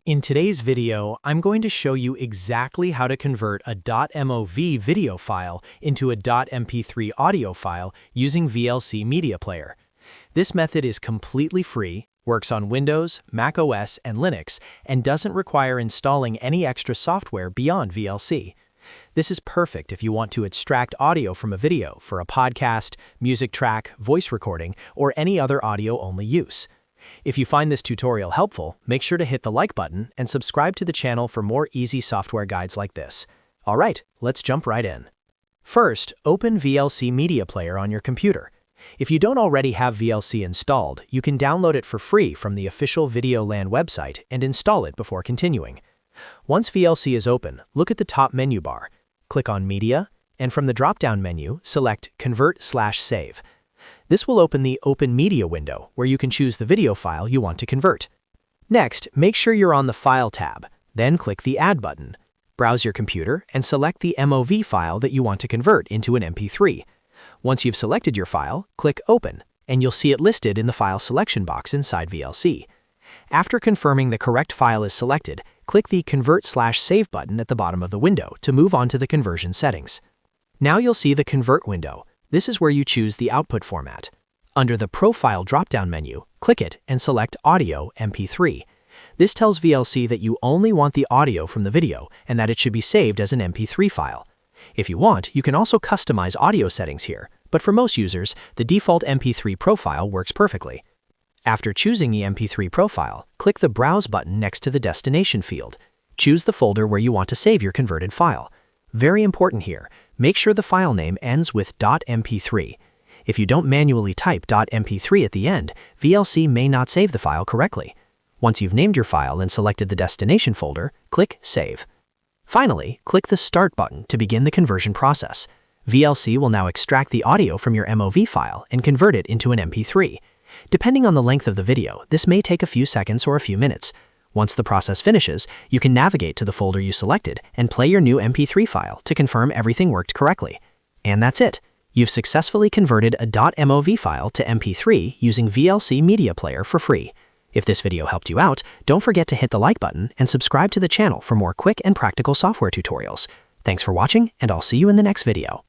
In today's video, I'm going to show you exactly how to convert a .mov video file into a .mp3 audio file using VLC Media Player. This method is completely free, works on Windows, Mac OS, and Linux, and doesn't require installing any extra software beyond VLC. This is perfect if you want to extract audio from a video for a podcast, music track, voice recording, or any other audio-only use. If you find this tutorial helpful, make sure to hit the like button and subscribe to the channel for more easy software guides like this. Alright, let's jump right in. First, open VLC Media Player on your computer. If you don't already have VLC installed, you can download it for free from the official Videoland website and install it before continuing. Once VLC is open, look at the top menu bar, click on Media, and from the drop-down menu, select Convert/Save. This will open the Open Media window, where you can choose the video file you want to convert. Next, make sure you're on the File tab, then click the Add button. Browse your computer and select the MOV file that you want to convert into an MP3. Once you've selected your file, click Open, and you'll see it listed in the file selection box inside VLC. After confirming the correct file is selected, click the Convert/Save button at the bottom of the window to move on to the conversion settings. Now you'll see the Convert window. This is where you choose the output format. Under the Profile drop-down menu, click it and select Audio MP3. This tells VLC that you only want the audio from the video and that it should be saved as an MP3 file. If you want, you can also customize audio settings here, but for most users, the default MP3 profile works perfectly. After choosing the MP3 profile, click the Browse button next to the Destination field. Choose the folder where you want to save your converted file. Very important here, make sure the file name ends with .mp3. If you don't manually type .mp3 at the end, VLC may not save the file correctly. Once you've named your file and selected the destination folder, click Save. Finally, click the Start button to begin the conversion process. VLC will now extract the audio from your MOV file and convert it into an MP3. Depending on the length of the video, this may take a few seconds or a few minutes. Once the process finishes, you can navigate to the folder you selected and play your new MP3 file to confirm everything worked correctly. And that's it. You've successfully converted a .mov file to MP3 using VLC Media Player for free. If this video helped you out, don't forget to hit the like button and subscribe to the channel for more quick and practical software tutorials. Thanks for watching, and I'll see you in the next video.